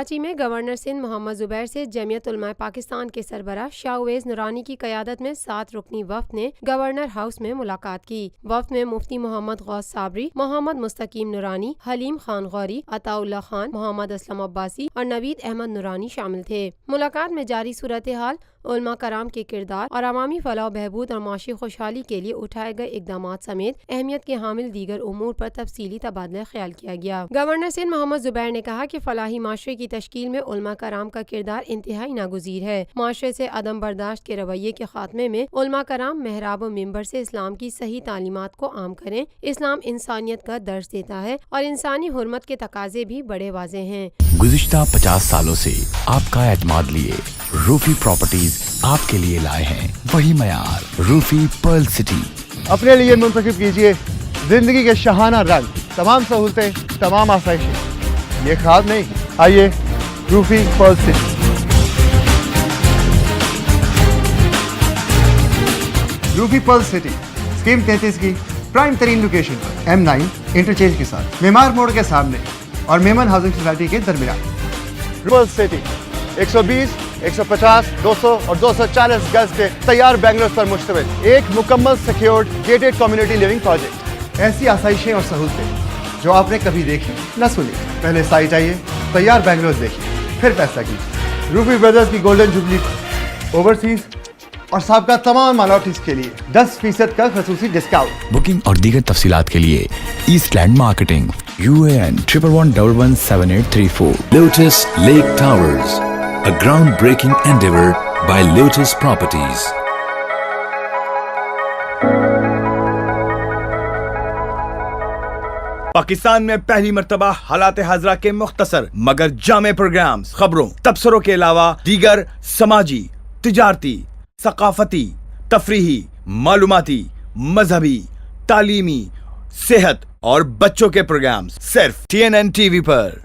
کراچی میں گورنر سندھ محمد زبیر سے جمعیت علماء پاکستان کے سربراہ شاہ اویس نورانی کی قیادت میں 7 رکنی وفد نے گورنر ہاؤس میں ملاقات کی۔ وفد میں مفتی محمد غوث صابری، محمد مستقیم نورانی، حلیم خان غوری، عطا اللہ خان، محمد اسلم عباسی اور نوید احمد نورانی شامل تھے۔ ملاقات میں جاری صورتحال، علماء کرام کے کردار اور عوامی فلاح و بہبود اور معاشی خوشحالی کے لیے اٹھائے گئے اقدامات سمیت اہمیت کے حامل دیگر امور پر تفصیلی تبادلہ خیال کیا گیا۔ گورنر سندھ محمد زبیر نے کہا کہ فلاحی معاشرے کی تشکیل میں علماء کرام کا کردار انتہائی ناگزیر ہے۔ معاشرے سے عدم برداشت کے رویے کے خاتمے میں علماء کرام محراب و منبر سے اسلام کی صحیح تعلیمات کو عام کریں۔ اسلام انسانیت کا درس دیتا ہے اور انسانی حرمت کے تقاضے بھی بڑے واضح ہیں۔ گزشتہ 50 سالوں سے آپ کا اعتماد لیے روفی پراپرٹیز آپ کے لیے لائے ہیں وہی معیار، روفی پرل سٹی۔ اپنے لیے منتخب کیجیے زندگی کے شاہانہ رنگ، تمام سہولتیں، تمام آسائشیں، یہ خواب نہیں، آئیے Roofi pearl city. Roofi pearl city scheme 33 کی پرائم ترین لوکیشن پر M9 انٹرچینج کے ساتھ، معمار موڑ کے سامنے اور میمن ہاؤسنگ سوسائٹی کے درمیان۔ پرل سٹی 120، 150، 200 اور 240 گز کے تیار بنگلوز پر مشتمل ایک مکمل secured gated community living project. ایسی آسائشیں اور سہولتیں جو آپ نے کبھی دیکھی نہ سنی۔ پہلے سائٹ آئیے، تیار بنگلوز دیکھیے، پھر فیصلہ کیجیے۔ روفی بردرز کی گولڈن جوبلی اوورسیز اور سابقہ تمام مائنورٹیز کے لیے 10% کا خصوصی ڈسکاؤنٹ۔ بکنگ اور دیگر تفصیلات کے لیے east land marketing UAN 11117834۔ Lotus Lake Towers, a groundbreaking endeavor by Lotus Properties. Pakistan میں پہلی مرتبہ حالات حاضرہ کے مختصر مگر جامع پروگرامز، خبروں، تبصروں کے علاوہ دیگر سماجی، تجارتی، ثقافتی، تفریحی، معلوماتی، مذہبی، تعلیمی، صحت اور بچوں کے پروگرامز صرف TNN TV پر۔